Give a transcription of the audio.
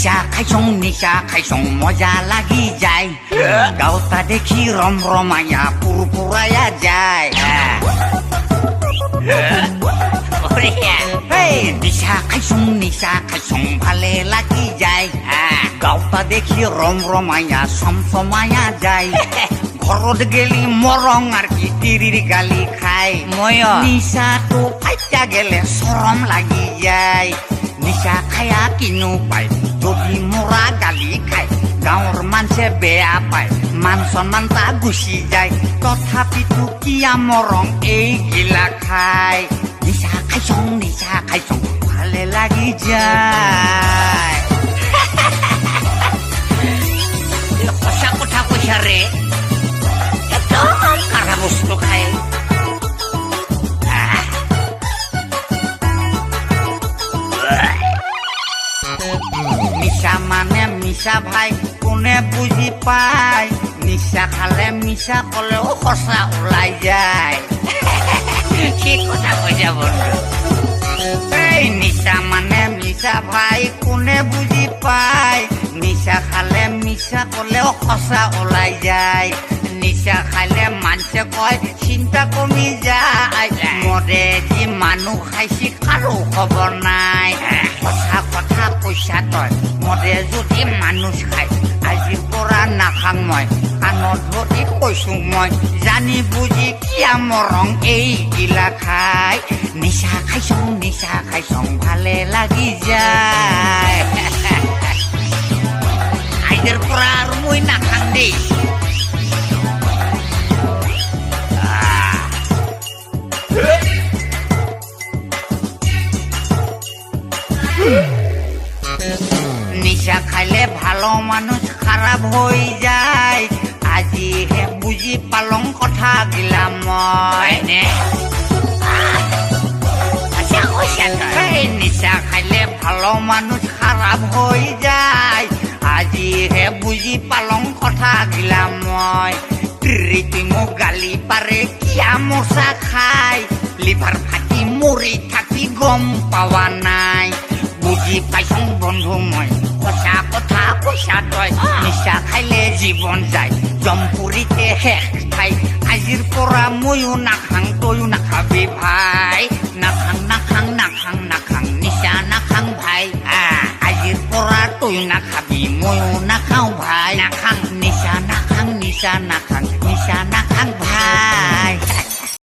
নিশা খাইছং মজা লাগি যায় গাওতা দেখি রমরমায়া পুরপুরায়া যায় নিশা খাইছং ভালে লাগি যায় গাওতা দেখি রমরমায়া সমসমায়া যায় ঘরত গেলি মরং আর কি তিরির গালি খাই মই নিশাটো ফাইটা গেলে সরম লাগি যায় নিশা খায়া কিনো পাই যদি মোরা গালি খাই গাঁৱৰ মানুহে বেয়া পায় মান সন্মান তা গুচি যায় তথাপিতো কিয়া মৰং এইগিলা খাই নিশা খাইছং ভালে লাগি যায় সঁচা কথা কৈছা ৰে একদম কাৰা বস্তু খাই নিশা মানে মিছা ভাই কোনে বুজি পায় নিশা খালে মিছা কলেও সঁচা ওলাই যায় কি কথা কৈছা বন্ধু এই নিশা মানে মিছা ভাই কোনে বুজি পায় নিশা খালে মিছা কলেও সঁচা ওলাই যায় নিশা খালে মানুহে কয় চিন্তা কমি যায় মদে যি মানুহ খাইছি কাৰো খবৰ নাই সঁচা কথা কৈছা তই মদে যদি মানুহ খাই আজিৰ পৰা নাখাং মই কাণত ধৰি কৈছো মই জানি বুজি কিয়া মৰং এইগিলা খাই নিশা খাইছং ভালে লাগি যায় আজিৰ পৰা আৰু মই নাখাং দেই নিশা খাইলে ভালো মানুষ খারাপ হয়ে যায় আজিহে বুঝি পালং কথা গিলা মই নিশা খাইলে ভালো মানুষ খারাপ হয়ে যায় আজিহে বুঝি পালং কথা গিলা মই তুই মোক গালি পারে কিয়া মশা খাই লিভার ফাটি মরি থাকি গম পাওয়া নাই বুজি পাইছং বন্ধু মই সঁচা কথা কৈছা তই নিশা খাইলে জীৱন যায় জমপুৰিতে শেষ ঠাই আজিৰ পৰা ময়ো নাখাং তয়ো নাখাবি ভাই নাখাং নিশা নাখাং ভাই আজিৰ পৰা তয়ো নাখাবি ময়ো নাখাওঁ ভাই নাখাং নিশা নাখাং ভাই